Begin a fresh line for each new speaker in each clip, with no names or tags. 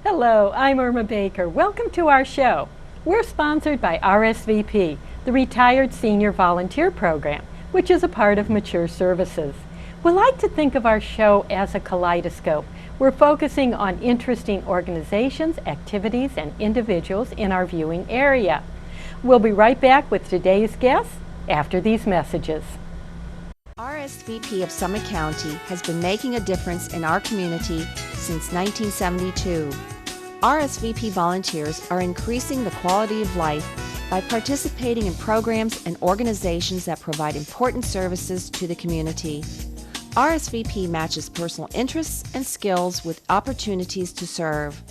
Hello, I'm Irma Baker. Welcome to our show. We're sponsored by RSVP, the Retired Senior Volunteer Program, which is a part of Mature Services. We like to think of our show as a kaleidoscope. We're focusing on interesting organizations, activities, and individuals in our viewing area. We'll be right back with today's guests after these messages.
RSVP of Summit County has been making a difference in our community since 1972. RSVP volunteers are increasing the quality of life by participating in programs and organizations that provide important services to the community. RSVP matches personal interests and skills with opportunities to serve.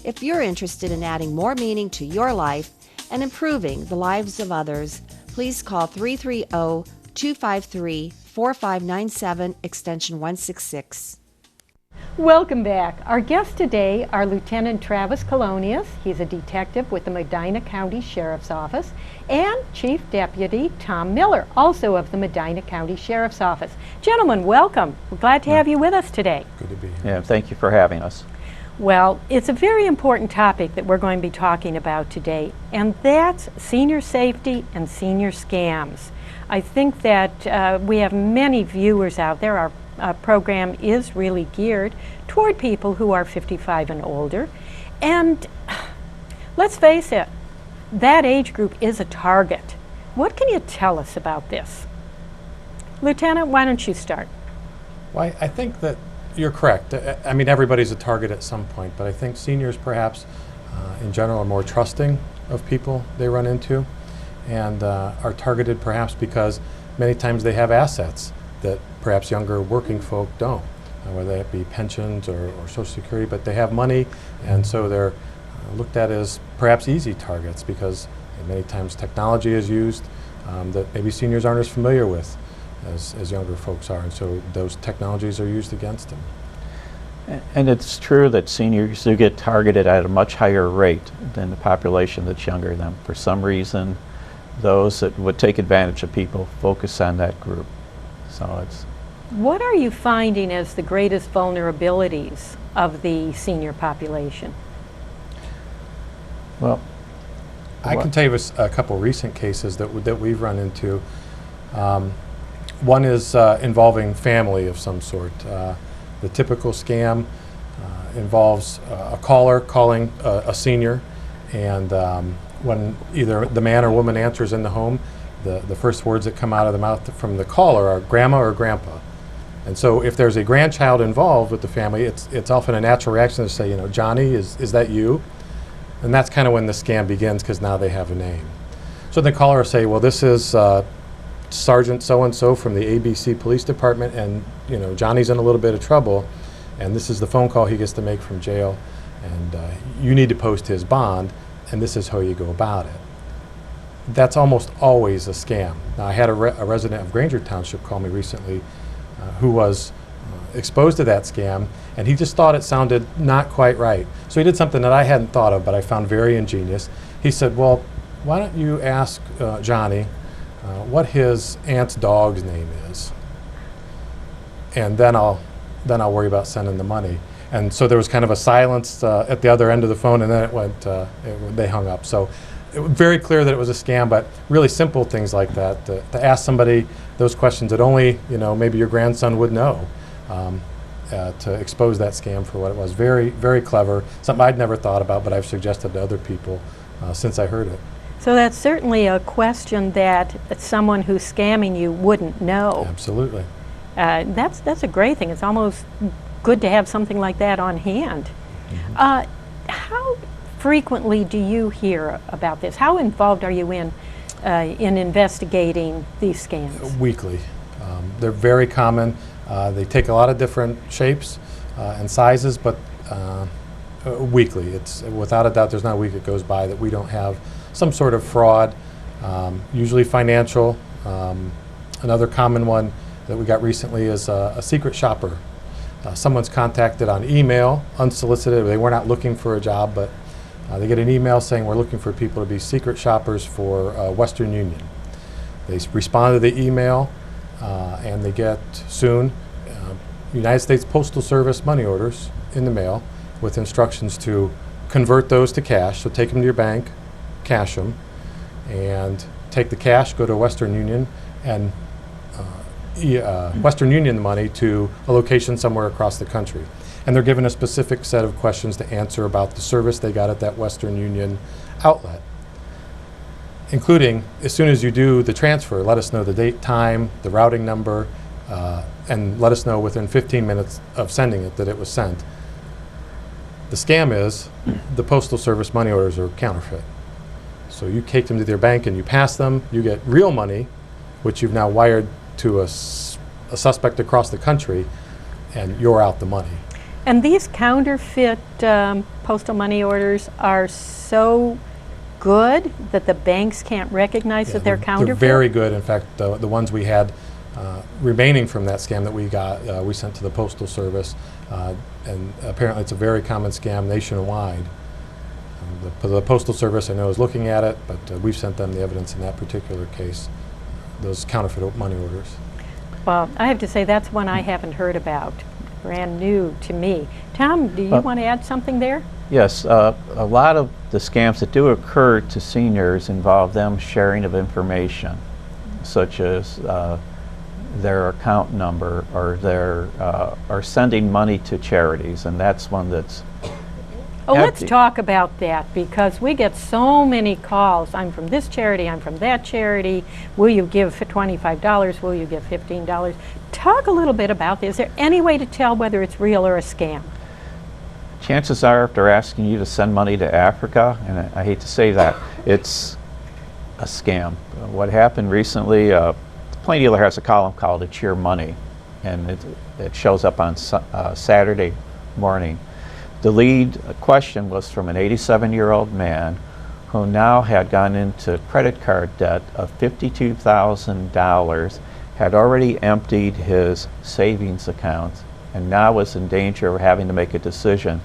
If you're interested in adding more meaning to your life and improving the lives of others, please call 330-253-4597 extension 166.
Welcome back. Our guests today are Lieutenant Travis Colonius. He's a detective with the Medina County Sheriff's Office, and Chief Deputy Tom Miller, also of the Medina County Sheriff's Office. Gentlemen, welcome. We're glad to have you with us today.
Good to be here.
Yeah, thank you for having us.
Well, it's a very important topic that we're going to be talking about today, and that's senior safety and senior scams. I think that we have many viewers out there. Our program is really geared toward people who are 55 and older. And let's face it, that age group is a target. What can you tell us about this? Lieutenant, why don't you start?
Well, I think that you're correct. I mean, everybody's a target at some point, but I think seniors perhaps in general are more trusting of people they run into and are targeted perhaps because many times they have assets that perhaps younger working folk don't, whether that be pensions or Social Security, but they have money, and so they're looked at as perhaps easy targets because many times technology is used that maybe seniors aren't as familiar with as younger folks are, and so those technologies are used against them.
And it's true that seniors do get targeted at a much higher rate than the population that's younger than them. For some reason, those that would take advantage of people focus on that group. So it's.
What are you finding as the greatest vulnerabilities of the senior population?
Well,
I can tell you a couple recent cases that we've run into. One is involving family of some sort. The typical scam involves a caller calling a senior, and when either the man or woman answers in the home, the first words that come out of the mouth from the caller are grandma or grandpa. And so if there's a grandchild involved with the family, it's often a natural reaction to say, you know, Johnny, is that you? And that's kind of when the scam begins because now they have a name. So the caller will say, well, this is Sergeant so-and-so from the ABC Police Department, and you know, Johnny's in a little bit of trouble, and this is the phone call he gets to make from jail, and you need to post his bond, and this is how you go about it. That's almost always a scam. Now, I had a resident of Granger Township call me recently who was exposed to that scam, and he just thought it sounded not quite right. So he did something that I hadn't thought of, but I found very ingenious. He said, well, why don't you ask Johnny what his aunt's dog's name is, and then I'll worry about sending the money. And so there was kind of a silence at the other end of the phone, and then it went. They hung up. So it was very clear that it was a scam, but really simple things like that to ask somebody those questions that only maybe your grandson would know, to expose that scam for what it was. Very, very clever. Something I'd never thought about, but I've suggested to other people since I heard it.
So that's certainly a question that someone who's scamming you wouldn't know.
Absolutely.
That's a great thing. It's almost good to have something like that on hand. Mm-hmm. How frequently do you hear about this? How involved are you in investigating these scams?
Weekly. They're very common. They take a lot of different shapes and sizes, but weekly. It's without a doubt. There's not a week that goes by that we don't have some sort of fraud, usually financial. Another common one that we got recently is a secret shopper. Someone's contacted on email, unsolicited. They were not looking for a job, but they get an email saying we're looking for people to be secret shoppers for Western Union. They respond to the email, and they get soon United States Postal Service money orders in the mail, with instructions to convert those to cash. So take them to your bank, cash them, and take the cash, go to Western Union, and Western Union the money to a location somewhere across the country. And they're given a specific set of questions to answer about the service they got at that Western Union outlet, including, as soon as you do the transfer, let us know the date, time, the routing number, and let us know within 15 minutes of sending it that it was sent. The scam is the Postal Service money orders are counterfeit. So you take them to their bank and you pass them, you get real money, which you've now wired to a suspect across the country, and you're out the money.
And these counterfeit postal money orders are so good that the banks can't recognize that they're counterfeit?
They're very good. In fact, the ones we had remaining from that scam that we got, we sent to the Postal Service, and apparently it's a very common scam nationwide. The Postal Service, I know, is looking at it, but we've sent them the evidence in that particular case, those counterfeit money orders.
Well, I have to say that's one I haven't heard about. Brand new to me. Tom, do you want to add something there?
Yes, a lot of the scams that do occur to seniors involve them sharing of information, such as their account number or sending money to charities, and that's one that's
Oh, let's talk about that, because we get so many calls. I'm from this charity, I'm from that charity. Will you give $25? Will you give $15? Talk a little bit about this. Is there any way to tell whether it's real or a scam?
Chances are, if they're asking you to send money to Africa, and I hate to say that, it's a scam. What happened recently, the Plain Dealer has a column called It's Your Money, and it shows up on Saturday morning. The lead question was from an 87-year-old man who now had gone into credit card debt of $52,000, had already emptied his savings account, and now was in danger of having to make a decision.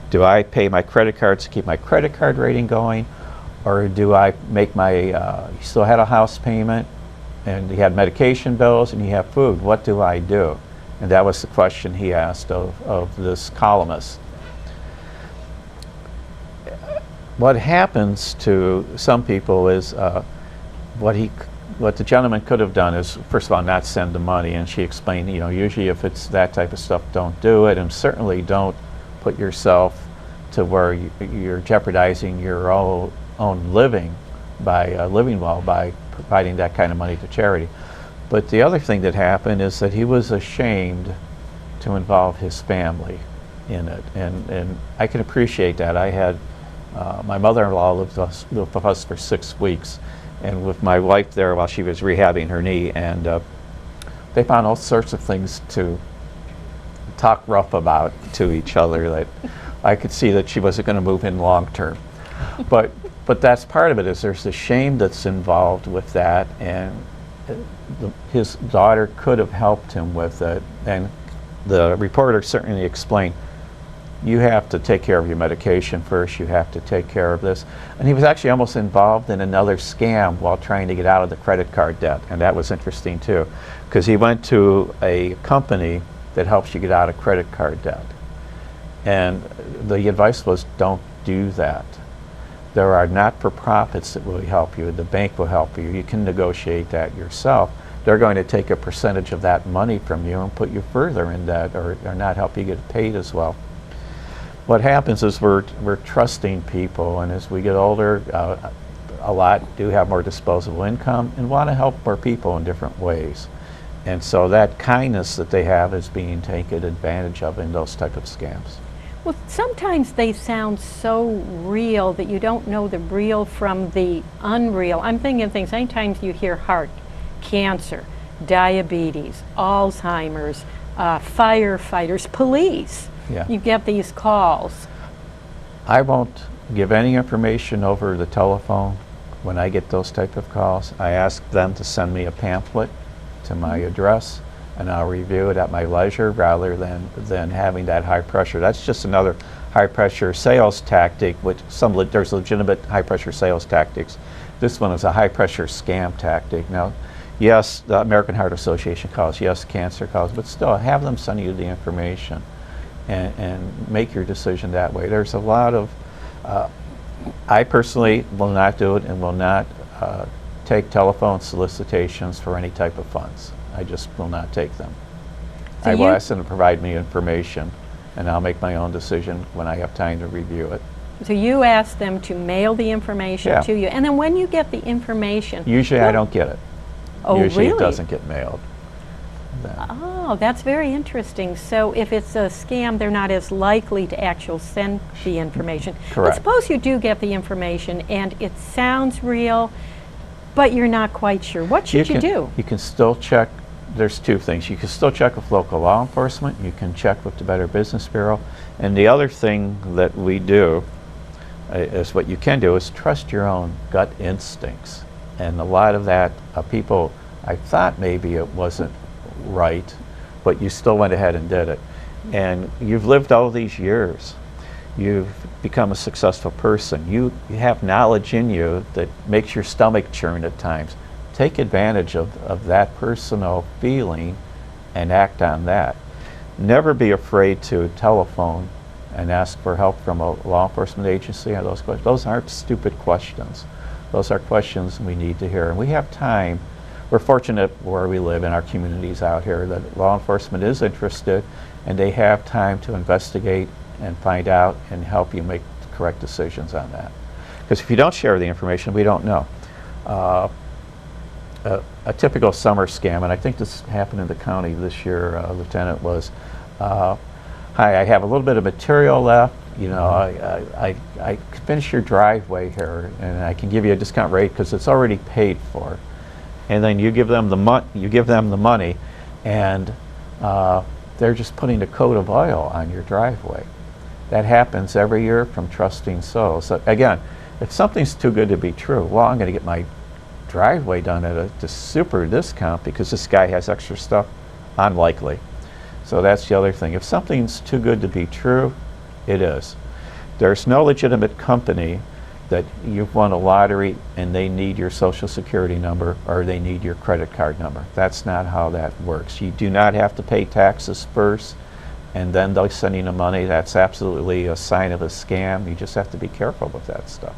Do I pay my credit cards to keep my credit card rating going, or do I make my, he still had a house payment, and he had medication bills, and he had food. What do I do? And that was the question he asked of this columnist. What happens to some people is what the gentleman could have done is, first of all, not send the money. And she explained, you know, usually if it's that type of stuff, don't do it, and certainly don't put yourself to where you're jeopardizing your own living by living well by providing that kind of money to charity. But the other thing that happened is that he was ashamed to involve his family in it, and I can appreciate that. I had my mother-in-law lived with us for 6 weeks, and with my wife there while she was rehabbing her knee, and they found all sorts of things to talk rough about to each other that I could see that she wasn't going to move in long term. But that's part of it, is there's the shame that's involved with that, and his daughter could have helped him with it, and the reporter certainly explained, you have to take care of your medication first, you have to take care of this. And he was actually almost involved in another scam while trying to get out of the credit card debt, and that was interesting too, because he went to a company that helps you get out of credit card debt. And the advice was, don't do that. There are not-for-profits that will help you, the bank will help you, you can negotiate that yourself. They're going to take a percentage of that money from you and put you further in debt, or not help you get paid as well. What happens is we're trusting people, and as we get older, a lot do have more disposable income and want to help more people in different ways. And so that kindness that they have is being taken advantage of in those type of scams.
Well, sometimes they sound so real that you don't know the real from the unreal. I'm thinking of things, anytime you hear heart, cancer, diabetes, Alzheimer's, firefighters, police.
Yeah.
You get these calls.
I won't give any information over the telephone when I get those type of calls. I ask them to send me a pamphlet to my address, and I'll review it at my leisure rather than having that high pressure. That's just another high pressure sales tactic, which there's legitimate high pressure sales tactics. This one is a high pressure scam tactic. Now, yes, the American Heart Association calls, yes, cancer calls, but still have them send you the information. and make your decision that way. There's a lot of, I personally will not do it and will not take telephone solicitations for any type of funds. I just will not take them.
So
I will
you-
ask them to provide me information, and I'll make my own decision when I have time to review it.
So you ask them to mail the information
Yeah.
to you, and then when you get the information...
Usually I
what-
don't get it.
Oh,
Usually
really?
it doesn't get mailed. Then-
Oh, that's very interesting. So if it's a scam, they're not as likely to actually send the information.
Correct.
But suppose you do get the information and it sounds real, but you're not quite sure. What should you do?
You can still check. There's two things. You can still check with local law enforcement. You can check with the Better Business Bureau. And the other thing that we do is what you can do is trust your own gut instincts. And a lot of that, people, I thought maybe it wasn't right, but you still went ahead and did it. And you've lived all these years. You've become a successful person. You have knowledge in you that makes your stomach churn at times. Take advantage of that personal feeling and act on that. Never be afraid to telephone and ask for help from a law enforcement agency on those questions. Those aren't stupid questions. Those are questions we need to hear. And we have time. We're fortunate where we live in our communities out here that law enforcement is interested and they have time to investigate and find out and help you make the correct decisions on that. Because if you don't share the information, we don't know. A typical summer scam, and I think this happened in the county this year, Lieutenant, was, hi, I have a little bit of material left. You know, I could finish your driveway here, and I can give you a discount rate because it's already paid for. And then you give them the money, and they're just putting a coat of oil on your driveway. That happens every year from trusting souls. So again, if something's too good to be true, well, I'm going to get my driveway done at a super discount because this guy has extra stuff. Unlikely. So that's the other thing. If something's too good to be true, it is. There's no legitimate company that you've won a lottery and they need your social security number or they need your credit card number. That's not how that works. You do not have to pay taxes first and then they'll send you the money. That's absolutely a sign of a scam. You just have to be careful with that stuff.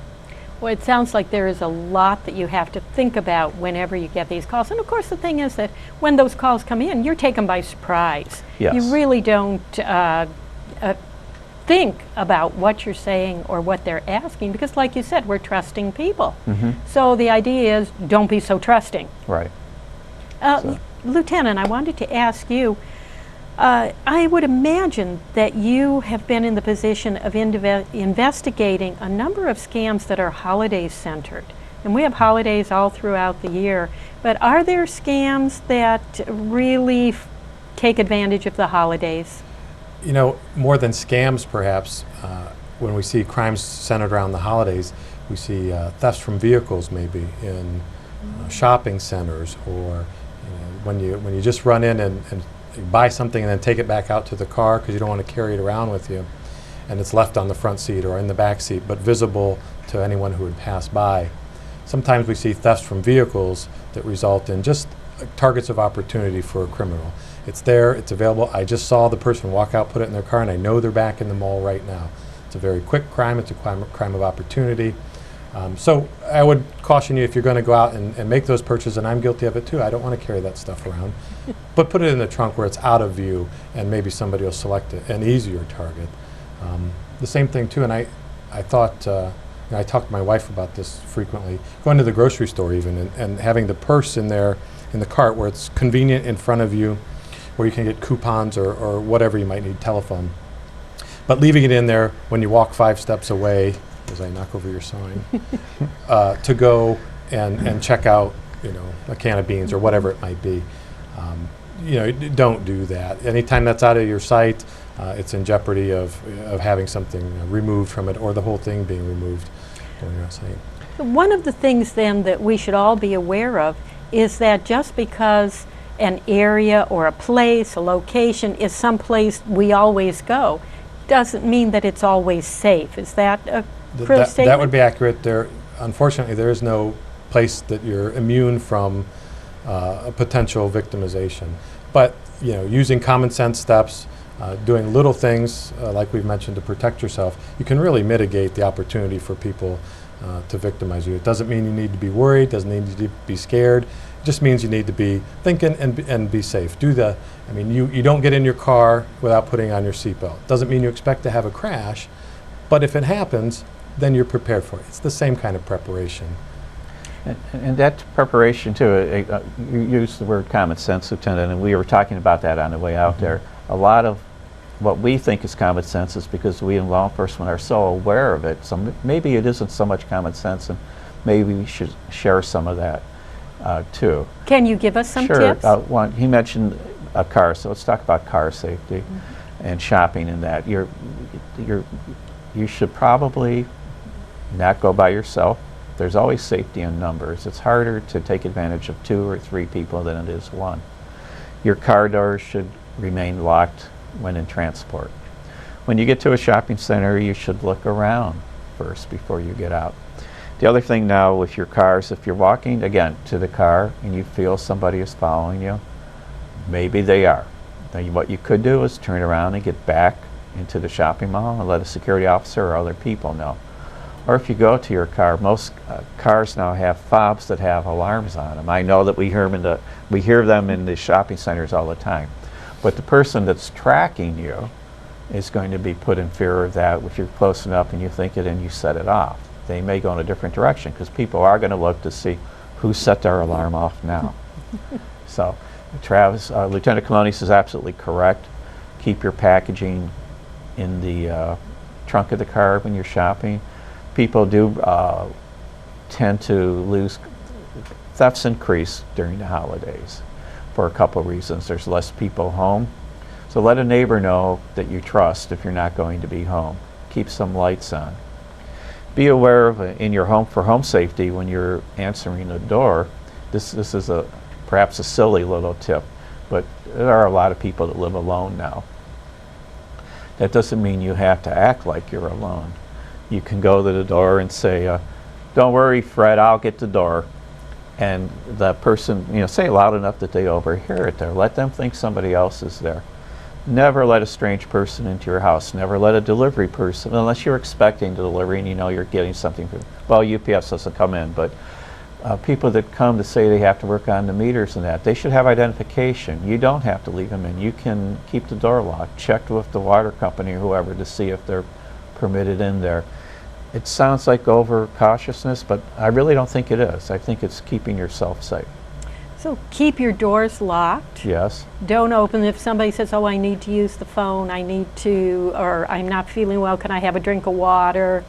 Well, it sounds like there is a lot that you have to think about whenever you get these calls. And of course, the thing is that when those calls come in, you're taken by surprise.
Yes.
You really don't think about what you're saying or what they're asking because, like you said, we're trusting people. So the idea is don't be so trusting.
Right.
Lieutenant, I wanted to ask you, I would imagine that you have been in the position of investigating a number of scams that are holiday centered. And we have holidays all throughout the year. But are there scams that really take advantage of the holidays?
You know, more than scams perhaps, when we see crimes centered around the holidays, we see thefts from vehicles maybe in shopping centers or when you just run in and you buy something and then take it back out to the car because you don't want to carry it around with you and it's left on the front seat or in the back seat but visible to anyone who would pass by. Sometimes we see thefts from vehicles that result in just targets of opportunity for a criminal. It's there, it's available. I just saw the person walk out, put it in their car, and I know they're back in the mall right now. It's a very quick crime. It's a crime of opportunity. So I would caution you if you're going to go out and make those purchases, and I'm guilty of it too. I don't want to carry that stuff around. But put it in the trunk where it's out of view, and maybe somebody will select an easier target. The same thing too, and I thought, I talk to my wife about this frequently, going to the grocery store even, and having the purse in there, in the cart where it's convenient in front of you, where you can get coupons or whatever you might need, telephone. But leaving it in there when you walk 5 steps away, as I knock over your sign, to go and check out, a can of beans or whatever it might be. Don't do that. Anytime that's out of your sight, it's in jeopardy of having something removed from it or the whole thing being removed going outside.
One of the things then that we should all be aware of is that just because an area or a place, a location is someplace we always go, doesn't mean that it's always safe. Is that a true statement?
That would be accurate. Unfortunately, there is no place that you're immune from a potential victimization. But using common sense steps, doing little things, like we've mentioned, to protect yourself, you can really mitigate the opportunity for people to victimize you. It doesn't mean you need to be worried, doesn't mean you need to be scared. It just means you need to be thinking and be safe. I mean, you don't get in your car without putting on your seatbelt. Doesn't mean you expect to have a crash, but if it happens, then you're prepared for it. It's the same kind of preparation.
And that preparation too, you used the word common sense, Lieutenant, and we were talking about that on the way out there. A lot of what we think is common sense is because we in law enforcement are so aware of it. So maybe it isn't so much common sense, and maybe we should share some of that too.
Can you give us some
Sure.
tips?
He mentioned a car, so let's talk about car safety and shopping and that. You should probably not go by yourself. There's always safety in numbers. It's harder to take advantage of 2 or 3 people than it is 1. Your car doors should remain locked when in transport. When you get to a shopping center, you should look around first before you get out. The other thing now with your cars, if you're walking, again, to the car and you feel somebody is following you, maybe they are. Now, what you could do is turn around and get back into the shopping mall and let a security officer or other people know. Or if you go to your car, most cars now have fobs that have alarms on them. I know that we hear them in the shopping centers all the time. But the person that's tracking you is going to be put in fear of that if you're close enough and you think it and you set it off. They may go in a different direction because people are going to look to see who set their alarm off now. So Travis, Lieutenant Colonis is absolutely correct. Keep your packaging in the trunk of the car when you're shopping. People do tend to lose, thefts increase during the holidays for a couple of reasons. There's less people home. So let a neighbor know that you trust if you're not going to be home. Keep some lights on. Be aware of in your home for home safety when you're answering the door. This is perhaps a silly little tip, but there are a lot of people that live alone now. That doesn't mean you have to act like you're alone. You can go to the door and say, "Don't worry, Fred, I'll get the door." And the person, say it loud enough that they overhear it there. Let them think somebody else is there. Never let a strange person into your house. Never let a delivery person, unless you're expecting delivery and you know you're getting something from, well, UPS doesn't come in, but people that come to say they have to work on the meters and that, they should have identification. You don't have to leave them in. You can keep the door locked. Check with the water company or whoever to see if they're permitted in there. It sounds like overcautiousness, but I really don't think it is. I think it's keeping yourself safe.
So keep your doors locked.
Yes.
Don't open if somebody says, "Oh, I need to use the phone, or I'm not feeling well, can I have a drink of water?"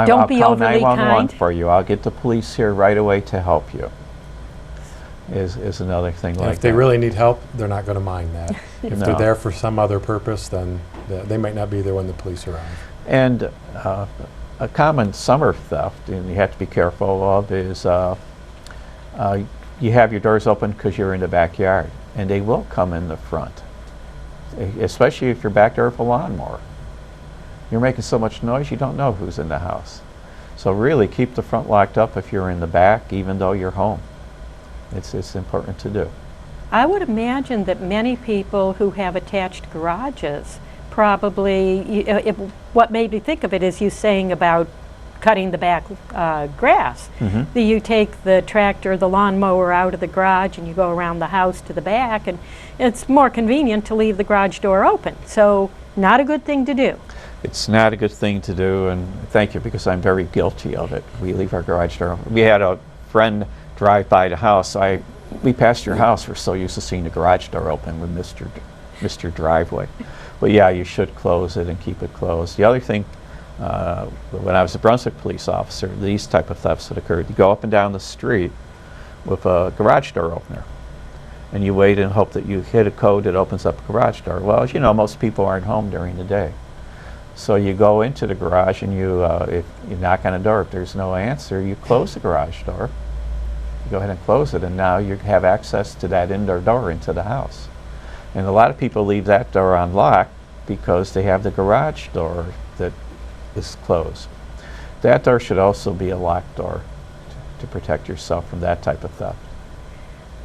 Don't be overly kind.
I'll call 911 for you. I'll get the police here right away to help you. Is another thing like that.
If they really need help, they're not going to mind that. If
No.
they're there for some other purpose, then they might not be there when the police arrive.
And a common summer theft, and you have to be careful of, is you have your doors open because you're in the backyard, and they will come in the front, especially if you're back there with a lawnmower. You're making so much noise you don't know who's in the house. So really keep the front locked up if you're in the back, even though you're home. It's important to do.
I would imagine that many people who have attached garages probably, what made me think of it is you saying about cutting the back grass.
Mm-hmm.
You take the tractor, the lawnmower out of the garage and you go around the house to the back, and it's more convenient to leave the garage door open. So not a good thing to do.
It's not a good thing to do, and thank you, because I'm very guilty of it. We leave our garage door open. We had a friend drive by the house. We passed your house. We're so used to seeing the garage door open with Mr. Driveway. But yeah, you should close it and keep it closed. The other thing, when I was a Brunswick police officer, these type of thefts that occurred, you go up and down the street with a garage door opener, and you wait and hope that you hit a code that opens up a garage door. Well, as you know, most people aren't home during the day. So you go into the garage and if you knock on the door, if there's no answer, you close the garage door. You go ahead and close it, and now you have access to that indoor door into the house. And a lot of people leave that door unlocked because they have the garage door that is closed. That door should also be a locked door to protect yourself from that type of theft.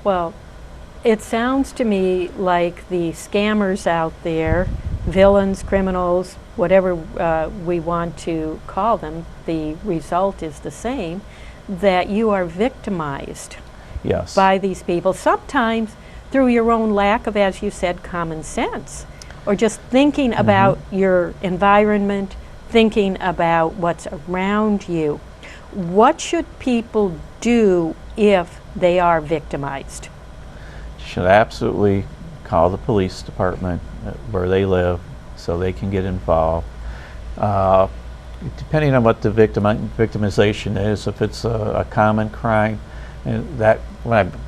Well, it sounds to me like the scammers out there villains, criminals, whatever we want to call them, the result is the same, that you are victimized
Yes.
by these people, sometimes through your own lack of, as you said, common sense, or just thinking about your environment, thinking about what's around you. What should people do if they are victimized?
Should absolutely call the police department where they live so they can get involved. Depending on what the victimization is, if it's a common crime, and that,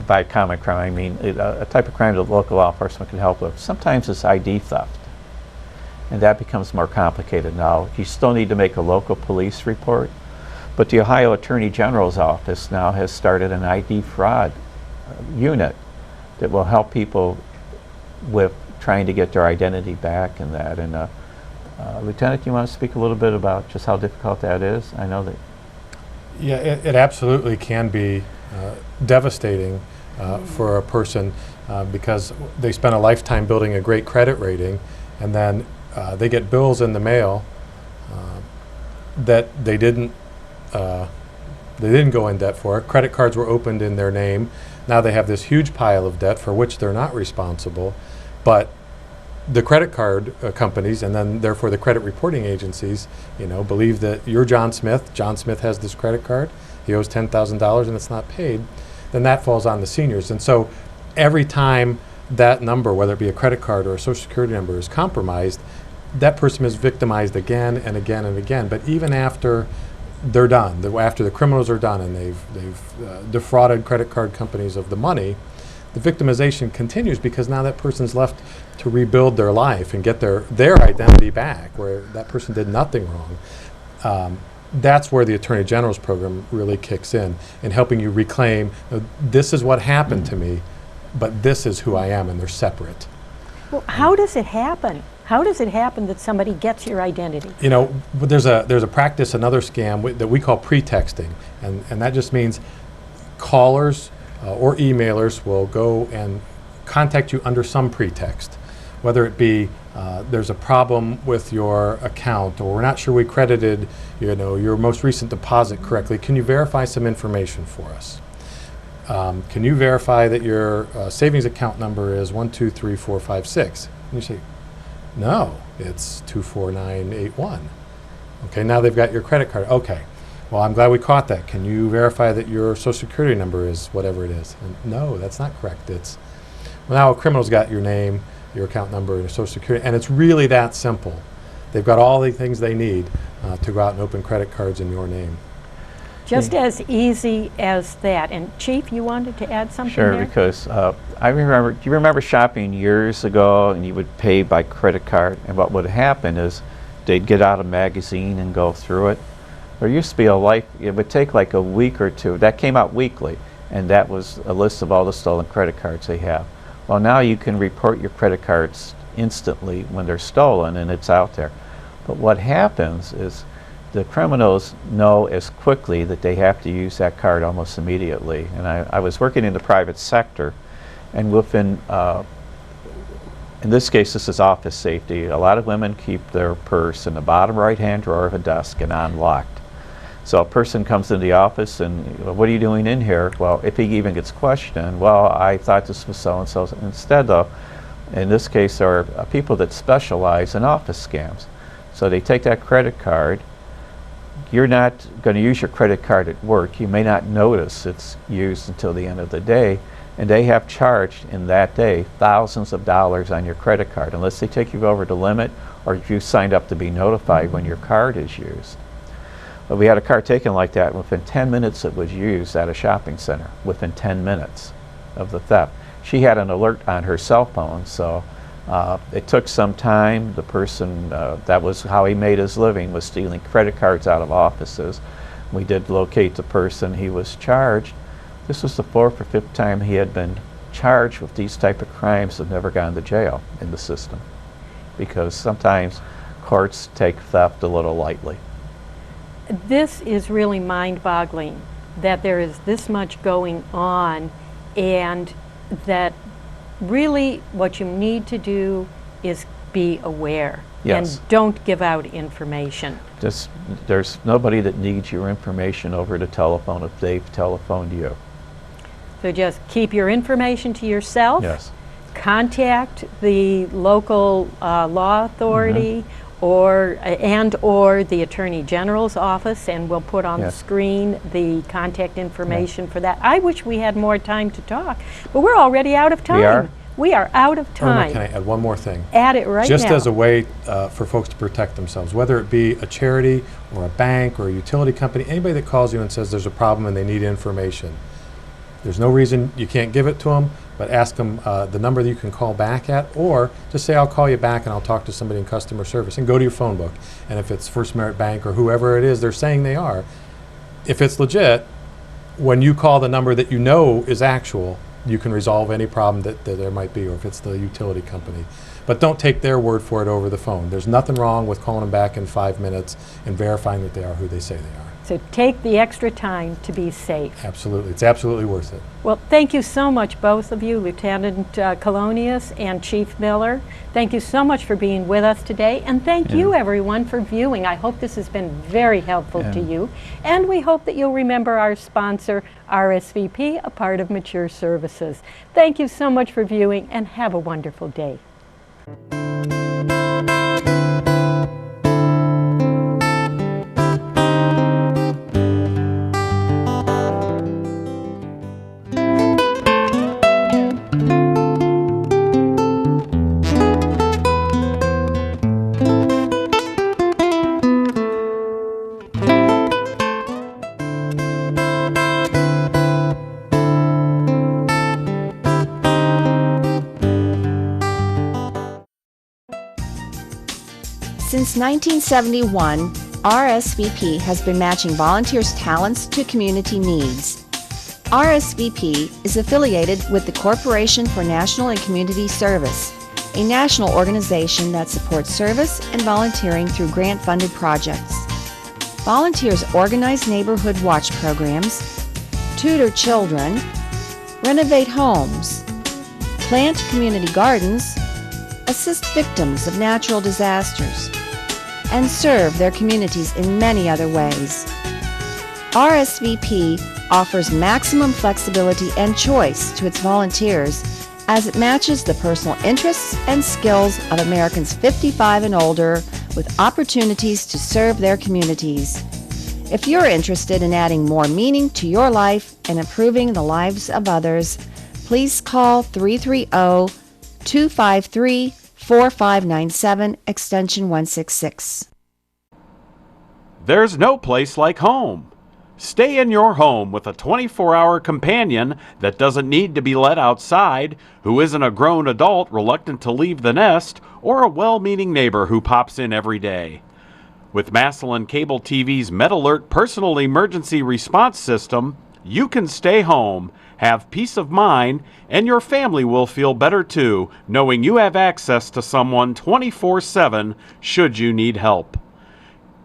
by common crime I mean a type of crime that local law enforcement can help with. Sometimes it's ID theft, and that becomes more complicated now. You still need to make a local police report, but the Ohio Attorney General's office now has started an ID fraud unit that will help people with trying to get their identity back and that. And Lieutenant, you want to speak a little bit about just how difficult that is? I know that.
Yeah, it absolutely can be devastating for a person because they spend a lifetime building a great credit rating, and then they get bills in the mail that they didn't go in debt for. Credit cards were opened in their name. Now they have this huge pile of debt for which they're not responsible, but the credit card companies, and then therefore the credit reporting agencies, believe that you're John Smith. John Smith has this credit card. He owes $10,000 and it's not paid. Then that falls on the seniors. And so every time that number, whether it be a credit card or a Social Security number, is compromised, that person is victimized again and again and again. But even after they're done, after the criminals are done and they've defrauded credit card companies of the money, the victimization continues because now that person's left to rebuild their life and get their identity back, where that person did nothing wrong. That's where the Attorney General's program really kicks in helping you reclaim, this is what happened to me, but this is who I am, and they're separate.
Well, how does it happen? How does it happen that somebody gets your identity?
There's a practice, another scam that we call pretexting, and that just means callers or emailers will go and contact you under some pretext, whether it be there's a problem with your account, or we're not sure we credited your most recent deposit correctly. Can you verify some information for us? Can you verify that your savings account number is 123456? And you say, no, it's 24981. Okay, now they've got your credit card. Okay, well, I'm glad we caught that. Can you verify that your Social Security number is whatever it is? And no, that's not correct. Now a criminal's got your name, your account number, and your Social Security, and it's really that simple. They've got all the things they need to go out and open credit cards in your name.
Just as easy as that. And Chief, you wanted to add something
Sure,
there?
because do you remember shopping years ago and you would pay by credit card, and what would happen is they'd get out a magazine and go through it. There used to be it would take like a week or two. That came out weekly, and that was a list of all the stolen credit cards they have. Well, now you can report your credit cards instantly when they're stolen, and it's out there. But what happens is the criminals know as quickly that they have to use that card almost immediately. And I was working in the private sector, and within, in this case, this is office safety. A lot of women keep their purse in the bottom right-hand drawer of a desk and unlocked. So a person comes into the office and, well, what are you doing in here? Well, if he even gets questioned, well, I thought this was so-and-so. Instead, though, in this case, there are people that specialize in office scams. So they take that credit card. You're not going to use your credit card at work. You may not notice it's used until the end of the day, and they have charged in that day thousands of dollars on your credit card, unless they take you over the limit or if you signed up to be notified when your card is used. But we had a card taken like that, and within 10 minutes it was used at a shopping center, within 10 minutes of the theft. She had an alert on her cell phone, so it took some time. The person, that was how he made his living, was stealing credit cards out of offices. We did locate the person. He was charged. This was the 4th or 5th time he had been charged with these type of crimes and never gone to jail in the system, because sometimes courts take theft a little lightly.
This is really mind-boggling that there is this much going on, and that really what you need to do is be aware.
Yes.
And don't give out information.
There's nobody that needs your information over the telephone if they've telephoned you.
So just keep your information to yourself.
Yes.
Contact the local law authority or the Attorney General's office, and we'll put on the
Yes.
screen the contact information for that. I wish we had more time to talk, but we're already out of time.
We are?
We are out of time.
Can I add one more thing?
Add it right
Just
now.
as a way for folks to protect themselves, whether it be a charity or a bank or a utility company, anybody that calls you and says there's a problem and they need information, there's no reason you can't give it to them, but ask them the number that you can call back at, or just say, I'll call you back and I'll talk to somebody in customer service, and go to your phone book. And if it's First Merit Bank or whoever it is they're saying they are, if it's legit, when you call the number that you know is actual, you can resolve any problem that there might be, or if it's the utility company. But don't take their word for it over the phone. There's nothing wrong with calling them back in 5 minutes and verifying that they are who they say they are.
So take the extra time to be safe.
Absolutely. It's absolutely worth it.
Well, thank you so much, both of you, Lieutenant Colonius and Chief Miller. Thank you so much for being with us today, and thank you, everyone, for viewing. I hope this has been very helpful to you, and we hope that you'll remember our sponsor, RSVP, a part of Mature Services. Thank you so much for viewing, and have a wonderful day.
Since 1971, RSVP has been matching volunteers' talents to community needs. RSVP is affiliated with the Corporation for National and Community Service, a national organization that supports service and volunteering through grant-funded projects. Volunteers organize neighborhood watch programs, tutor children, renovate homes, plant community gardens, assist victims of natural disasters, and serve their communities in many other ways. RSVP offers maximum flexibility and choice to its volunteers as it matches the personal interests and skills of Americans 55 and older with opportunities to serve their communities. If you're interested in adding more meaning to your life and improving the lives of others, please call 330-253-4597, extension 166.
There's no place like home. Stay in your home with a 24-hour companion that doesn't need to be let outside, who isn't a grown adult reluctant to leave the nest, or a well-meaning neighbor who pops in every day. With Massillon Cable TV's MedAlert Personal Emergency Response System, you can stay home, have peace of mind, and your family will feel better too, knowing you have access to someone 24/7 should you need help.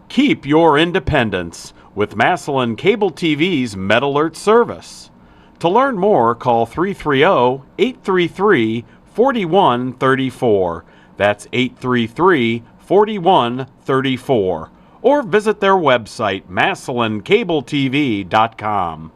Keep your independence with Massillon Cable TV's MedAlert service. To learn more, call 330-833-4134. That's 833-4134. Or visit their website, MassillonCableTV.com.